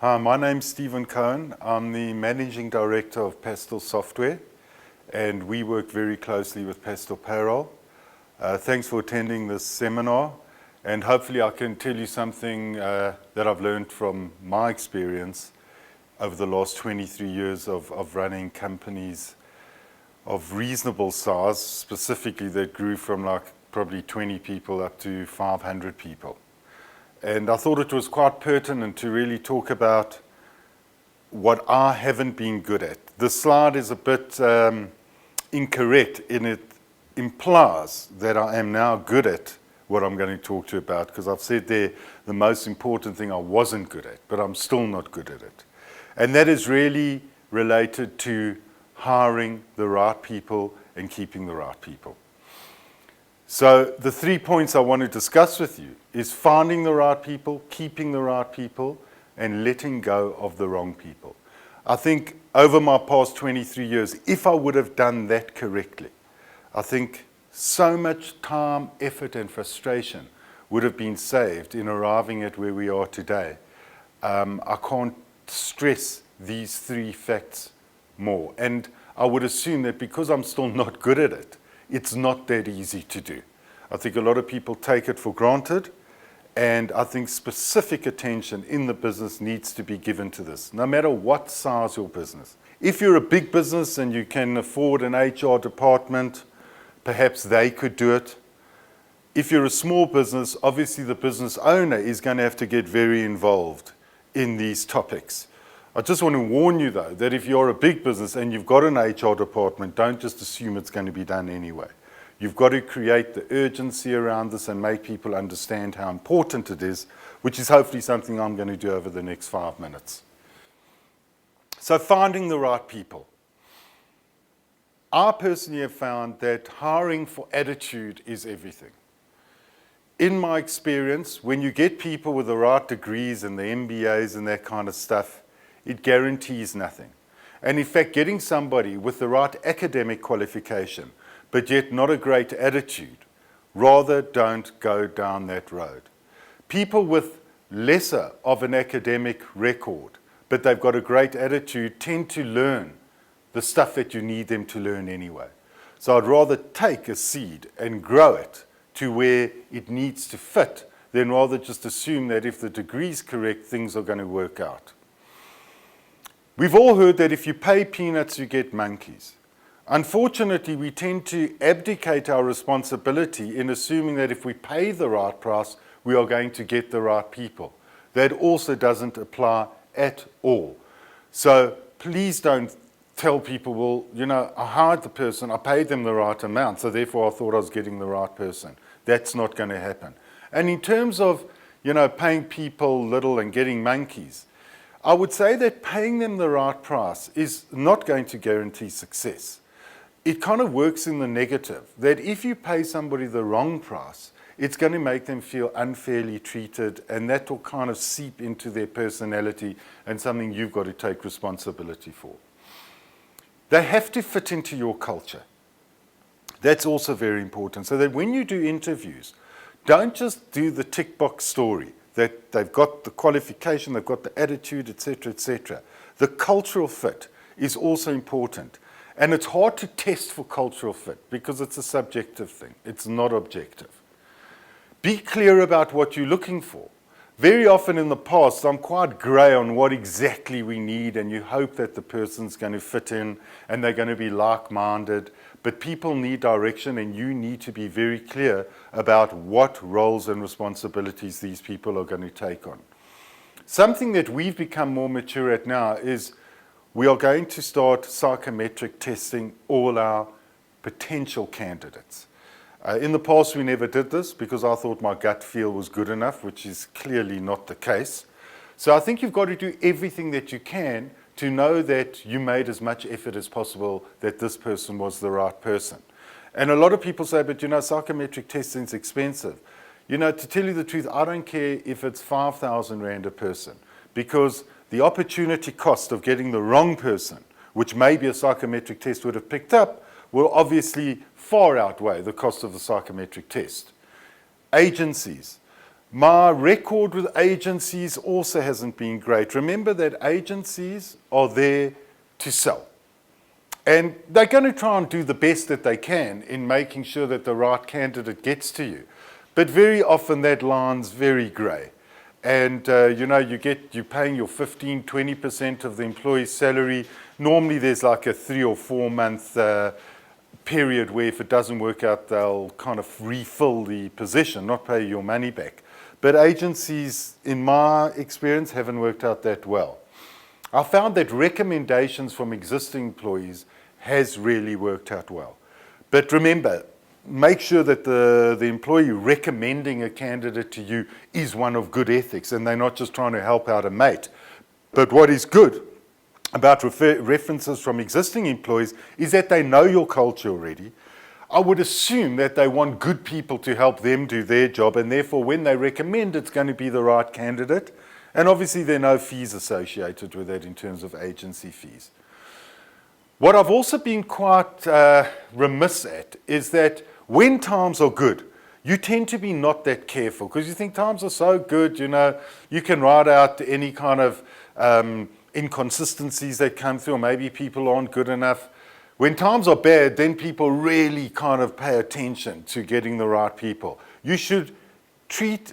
Hi, my name's Steven Cohen. I'm the Managing Director of Pastel Software, and we work very closely with Pastel Payroll. Thanks for attending this seminar, and hopefully I can tell you something that I've learned from my experience over the last 23 years of running companies of reasonable size, specifically that grew from like probably 20 people up to 500 people. And I thought it was quite pertinent to really talk about what I haven't been good at. The slide is a bit incorrect, and it implies that I am now good at what I'm going to talk to you about, because I've said there the most important thing I wasn't good at, but I'm still not good at it. And that is really related to hiring the right people and keeping the right people. So the 3 points I want to discuss with you is finding the right people, keeping the right people, and letting go of the wrong people. I think over my past 23 years, if I would have done that correctly, I think so much time, effort, and frustration would have been saved in arriving at where we are today. I can't stress these 3 facts more. And I would assume that because I'm still not good at it, it's not that easy to do. I think a lot of people take it for granted, and I think specific attention in the business needs to be given to this, no matter what size your business. If you're a big business and you can afford an HR department, perhaps they could do it. If you're a small business, obviously the business owner is going to have to get very involved in these topics. I just want to warn you, though, that if you're a big business and you've got an HR department, don't just assume it's going to be done anyway. You've got to create the urgency around this and make people understand how important it is, which is hopefully something I'm going to do over the next 5 minutes. So finding the right people. I personally have found that hiring for attitude is everything. In my experience, when you get people with the right degrees and the MBAs and that kind of stuff, it guarantees nothing. And in fact, getting somebody with the right academic qualification, but yet not a great attitude, rather don't go down that road. People with lesser of an academic record, but they've got a great attitude, tend to learn the stuff that you need them to learn anyway. So I'd rather take a seed and grow it to where it needs to fit, than rather just assume that if the degree's correct, things are going to work out. We've all heard that if you pay peanuts, you get monkeys. Unfortunately, we tend to abdicate our responsibility in assuming that if we pay the right price, we are going to get the right people. That also doesn't apply at all. So please don't tell people, well, you know, I hired the person, I paid them the right amount, so therefore I thought I was getting the right person. That's not going to happen. And in terms of, you know, paying people little and getting monkeys, I would say that paying them the right price is not going to guarantee success. It kind of works in the negative, that if you pay somebody the wrong price, it's going to make them feel unfairly treated, and that will kind of seep into their personality and something you've got to take responsibility for. They have to fit into your culture. That's also very important, so that when you do interviews, don't just do the tick box story, that they've got the qualification, they've got the attitude, etc., etc. The cultural fit is also important. And it's hard to test for cultural fit because it's a subjective thing. It's not objective. Be clear about what you're looking for. Very often in the past, I'm quite grey on what exactly we need, and you hope that the person's going to fit in and they're going to be like-minded. But people need direction, and you need to be very clear about what roles and responsibilities these people are going to take on. Something that we've become more mature at now is we are going to start psychometric testing all our potential candidates. In the past, we never did this because I thought my gut feel was good enough, which is clearly not the case. So I think you've got to do everything that you can to know that you made as much effort as possible that this person was the right person. And a lot of people say, but you know, psychometric testing is expensive. You know, to tell you the truth, I don't care if it's 5,000 Rand a person, because the opportunity cost of getting the wrong person, which maybe a psychometric test would have picked up, will obviously far outweigh the cost of the psychometric test. Agencies. My record with agencies also hasn't been great. Remember that agencies are there to sell. And they're going to try and do the best that they can in making sure that the right candidate gets to you. But very often that line's very grey. And you're paying your 15, 20% of the employee's salary. Normally there's like a 3 or 4 month period where if it doesn't work out, they'll kind of refill the position, not pay your money back. But agencies, in my experience, haven't worked out that well. I found that recommendations from existing employees has really worked out well. But remember, make sure that the employee recommending a candidate to you is one of good ethics and they're not just trying to help out a mate. But what is good about references from existing employees is that they know your culture already. I would assume that they want good people to help them do their job, and therefore when they recommend it's going to be the right candidate. And obviously there are no fees associated with that in terms of agency fees. What I've also been quite remiss at is that when times are good, you tend to be not that careful because you think times are so good, you can ride out any kind of inconsistencies that come through, or maybe people aren't good enough. When times are bad, then people really kind of pay attention to getting the right people. You should treat,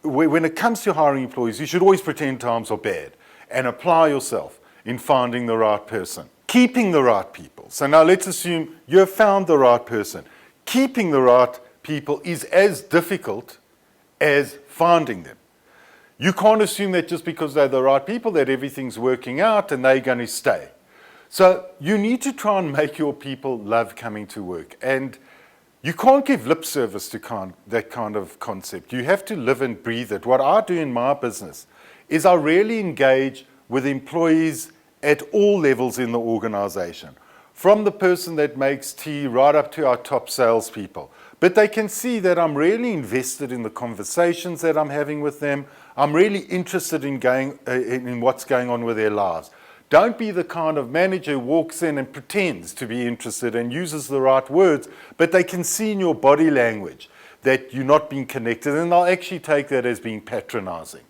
when it comes to hiring employees, you should always pretend times are bad and apply yourself in finding the right person. Keeping the right people. So now let's assume you have found the right person. Keeping the right people is as difficult as finding them. You can't assume that just because they're the right people that everything's working out and they're going to stay. So you need to try and make your people love coming to work. And you can't give lip service to that kind of concept. You have to live and breathe it. What I do in my business is I really engage with employees at all levels in the organization, from the person that makes tea right up to our top salespeople. But they can see that I'm really invested in the conversations that I'm having with them. I'm really interested in what's going on with their lives. Don't be the kind of manager who walks in and pretends to be interested and uses the right words, but they can see in your body language that you're not being connected, and they'll actually take that as being patronizing.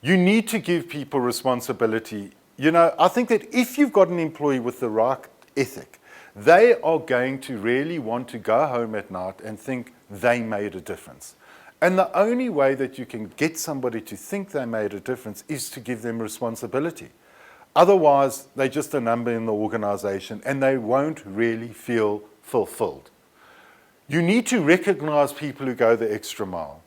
You need to give people responsibility. I think that if you've got an employee with the right ethic, they are going to really want to go home at night and think they made a difference. And the only way that you can get somebody to think they made a difference is to give them responsibility. Otherwise, they're just a number in the organization and they won't really feel fulfilled. You need to recognize people who go the extra mile.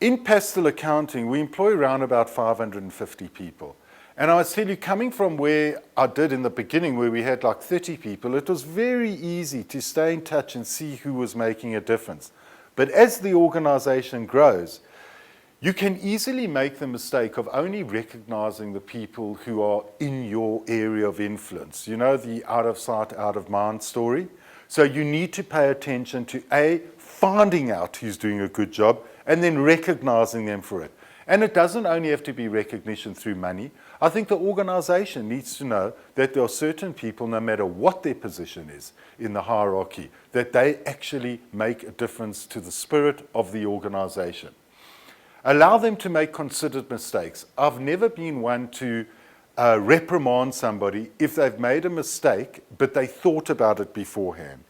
In Pastel Accounting, we employ around about 550 people. And I tell you, coming from where I did in the beginning, where we had like 30 people, it was very easy to stay in touch and see who was making a difference. But as the organization grows, you can easily make the mistake of only recognizing the people who are in your area of influence. You know, the out of sight, out of mind story. So you need to pay attention to finding out who's doing a good job and then recognizing them for it. And it doesn't only have to be recognition through money. I think the organization needs to know that there are certain people, no matter what their position is in the hierarchy, that they actually make a difference to the spirit of the organization. Allow them to make considered mistakes. I've never been one to reprimand somebody if they've made a mistake, but they thought about it beforehand.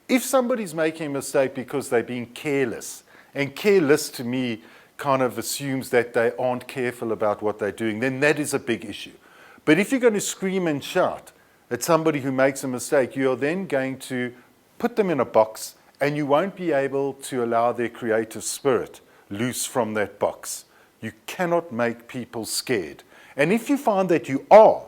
If somebody's making a mistake because they're being careless, and careless to me kind of assumes that they aren't careful about what they're doing, then that is a big issue. But if you're going to scream and shout at somebody who makes a mistake, you're then going to put them in a box and you won't be able to allow their creative spirit loose from that box. You cannot make people scared. And if you find that you are,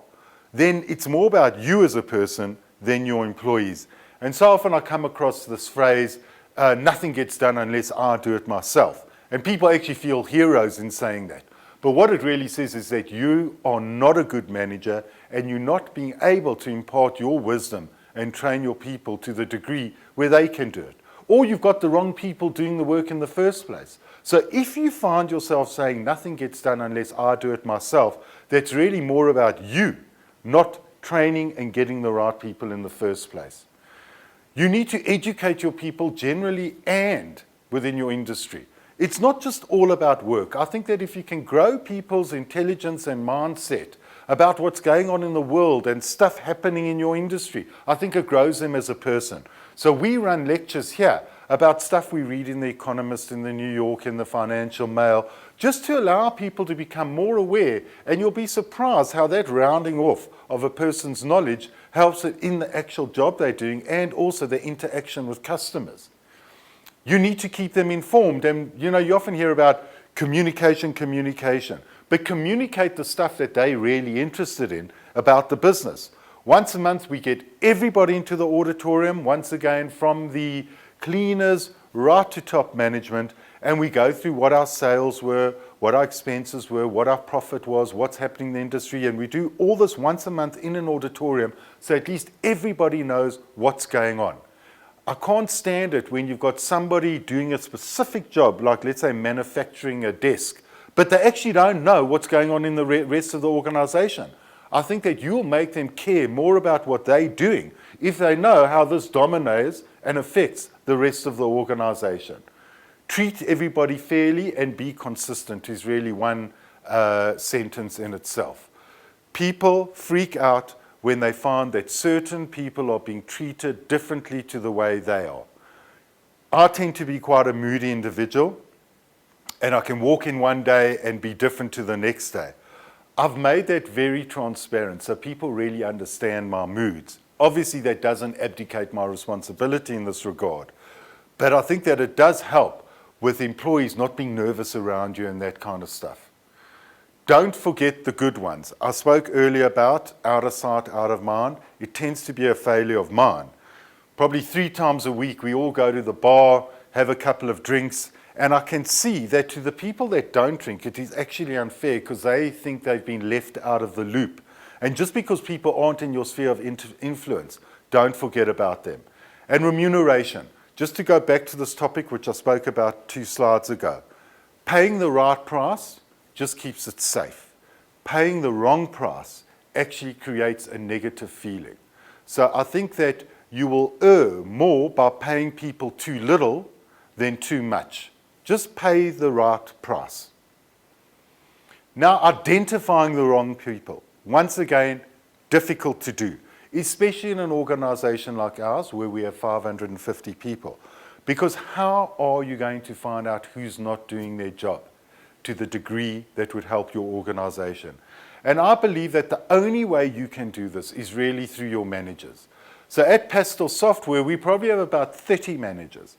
then it's more about you as a person than your employees. And so often I come across this phrase, nothing gets done unless I do it myself. And people actually feel heroes in saying that. But what it really says is that you are not a good manager and you're not being able to impart your wisdom and train your people to the degree where they can do it. Or you've got the wrong people doing the work in the first place. So if you find yourself saying nothing gets done unless I do it myself, that's really more about you, not training and getting the right people in the first place. You need to educate your people generally and within your industry. It's not just all about work. I think that if you can grow people's intelligence and mindset about what's going on in the world and stuff happening in your industry, I think it grows them as a person. So we run lectures here about stuff we read in The Economist, in the New York, in the Financial Mail, just to allow people to become more aware. And you'll be surprised how that rounding off of a person's knowledge helps it in the actual job they're doing and also the interaction with customers. You need to keep them informed. And you often hear about communication, but communicate the stuff that they're really interested in about the business. Once a month, we get everybody into the auditorium, once again, from the cleaners right to top management, and we go through what our sales were, what our expenses were, what our profit was, what's happening in the industry, and we do all this once a month in an auditorium, so at least everybody knows what's going on. I can't stand it when you've got somebody doing a specific job, like let's say manufacturing a desk, but they actually don't know what's going on in the rest of the organization. I think that you'll make them care more about what they're doing if they know how this dominates and affects the rest of the organization. Treat everybody fairly and be consistent is really one sentence in itself. People freak out when they find that certain people are being treated differently to the way they are. I tend to be quite a moody individual, and I can walk in one day and be different to the next day. I've made that very transparent so people really understand my moods. Obviously, that doesn't abdicate my responsibility in this regard, but I think that it does help with employees not being nervous around you and that kind of stuff. Don't forget the good ones. I spoke earlier about out of sight, out of mind. It tends to be a failure of mine. Probably 3 times a week, we all go to the bar, have a couple of drinks, and I can see that to the people that don't drink, it is actually unfair because they think they've been left out of the loop. And just because people aren't in your sphere of influence, don't forget about them. And remuneration. Just to go back to this topic, which I spoke about 2 slides ago. Paying the right price just keeps it safe. Paying the wrong price actually creates a negative feeling. So I think that you will err more by paying people too little than too much. Just pay the right price. Now, identifying the wrong people. Once again, difficult to do, especially in an organization like ours where we have 550 people. Because how are you going to find out who's not doing their job to the degree that would help your organization? And I believe that the only way you can do this is really through your managers. So at Pastel Software, we probably have about 30 managers.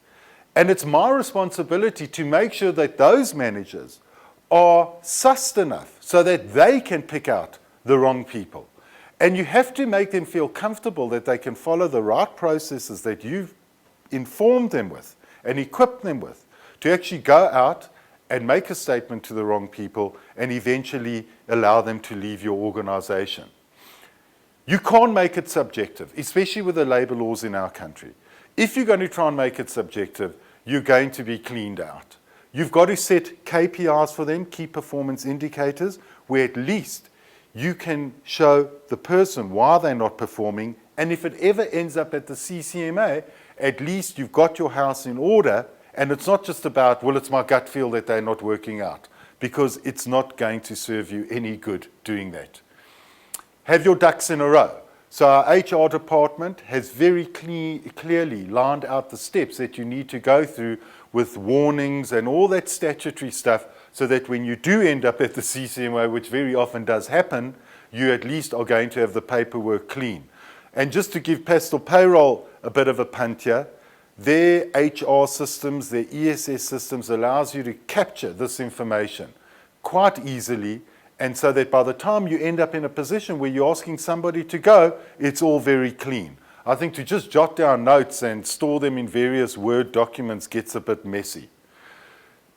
And it's my responsibility to make sure that those managers are sussed enough so that they can pick out the wrong people. And you have to make them feel comfortable that they can follow the right processes that you've informed them with and equipped them with to actually go out and make a statement to the wrong people and eventually allow them to leave your organization. You can't make it subjective, especially with the labor laws in our country. If you're going to try and make it subjective, you're going to be cleaned out. You've got to set KPIs for them, key performance indicators, where at least you can show the person why they're not performing, and if it ever ends up at the CCMA, at least you've got your house in order, and it's not just about, well, it's my gut feel that they're not working out, because it's not going to serve you any good doing that. Have your ducks in a row. So our HR department has very clearly lined out the steps that you need to go through with warnings and all that statutory stuff, so that when you do end up at the CCMA, which very often does happen, you at least are going to have the paperwork clean. And just to give Pastel Payroll a bit of a punt here, their HR systems, their ESS systems allows you to capture this information quite easily, and so that by the time you end up in a position where you're asking somebody to go, it's all very clean. I think to just jot down notes and store them in various Word documents gets a bit messy.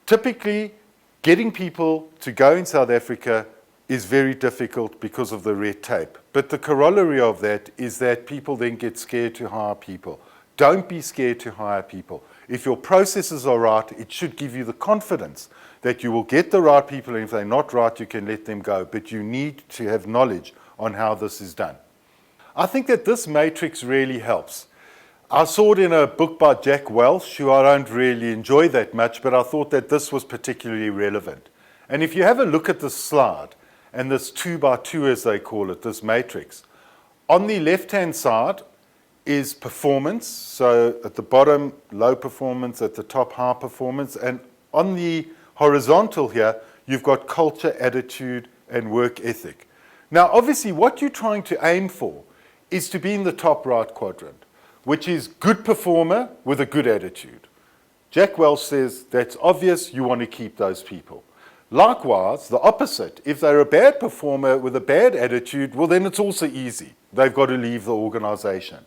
Typically, getting people to go in South Africa is very difficult because of the red tape. But the corollary of that is that people then get scared to hire people. Don't be scared to hire people. If your processes are right, it should give you the confidence that you will get the right people, and if they're not right, you can let them go. But you need to have knowledge on how this is done. I think that this matrix really helps. I saw it in a book by Jack Welch, who I don't really enjoy that much, but I thought that this was particularly relevant. And if you have a look at this slide, and this 2x2 as they call it, this matrix, on the left-hand side is performance. So at the bottom, low performance, at the top, high performance. And on the horizontal here, you've got culture, attitude, and work ethic. Now, obviously, what you're trying to aim for is to be in the top right quadrant, which is good performer with a good attitude. Jack Welch says that's obvious, you want to keep those people. Likewise, the opposite, if they're a bad performer with a bad attitude, well, then it's also easy. They've got to leave the organization.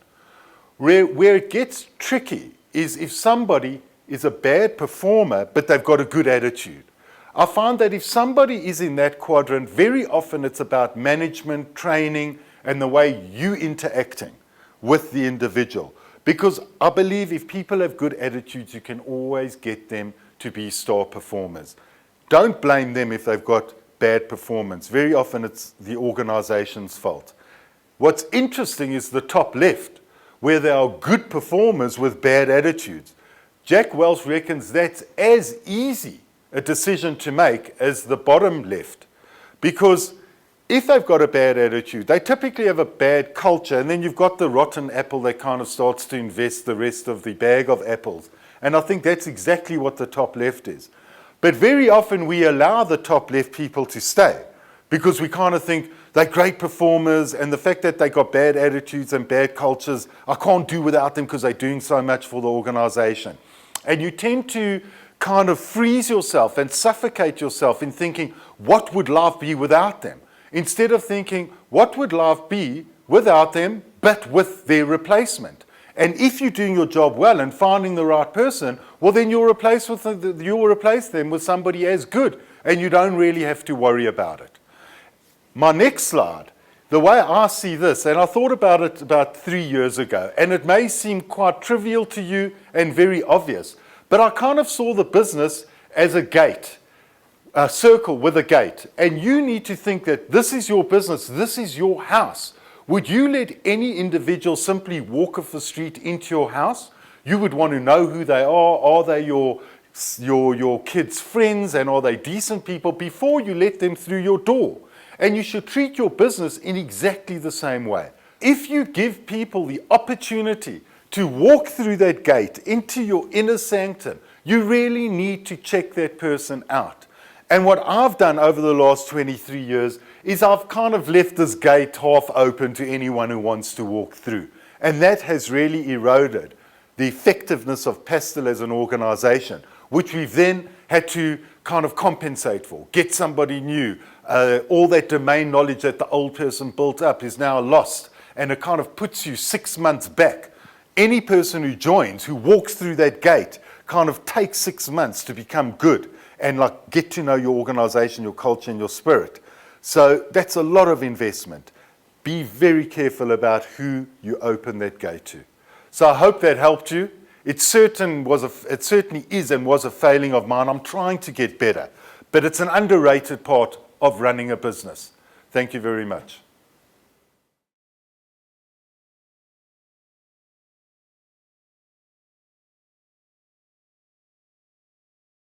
Where it gets tricky is if somebody is a bad performer, but they've got a good attitude. I find that if somebody is in that quadrant, very often it's about management, training, and the way you interacting with the individual. Because I believe if people have good attitudes, you can always get them to be star performers. Don't blame them if they've got bad performance. Very often it's the organization's fault. What's interesting is the top left, where there are good performers with bad attitudes. Jack Welch reckons that's as easy a decision to make as the bottom left. Because if they've got a bad attitude, they typically have a bad culture, and then you've got the rotten apple that kind of starts to invest the rest of the bag of apples. And I think that's exactly what the top left is. But very often we allow the top left people to stay because we kind of think they're great performers, and the fact that they got bad attitudes and bad cultures, I can't do without them because they're doing so much for the organization. And you tend to kind of freeze yourself and suffocate yourself in thinking, what would life be without them? Instead of thinking, what would life be without them, but with their replacement? And if you're doing your job well and finding the right person, well, then you'll replace them with somebody as good, and you don't really have to worry about it. My next slide, the way I see this, and I thought about it about 3 years ago, and it may seem quite trivial to you and very obvious, but I kind of saw the business as a gate, a circle with a gate. And you need to think that this is your business, this is your house. Would you let any individual simply walk off the street into your house? You would want to know who they are they your kids' friends, and are they decent people before you let them through your door? And you should treat your business in exactly the same way. If you give people the opportunity to walk through that gate into your inner sanctum, you really need to check that person out. And what I've done over the last 23 years is I've kind of left this gate half open to anyone who wants to walk through. And that has really eroded the effectiveness of Pastel as an organization, which we've then had to kind of compensate for, get somebody new. All that domain knowledge that the old person built up is now lost, and it kind of puts you 6 months back. Any person who joins, who walks through that gate, kind of takes 6 months to become good and like get to know your organization, your culture, and your spirit. So that's a lot of investment. Be very careful about who you open that gate to. So I hope that helped you. It certainly is and was a failing of mine. I'm trying to get better, but it's an underrated part of running a business. Thank you very much.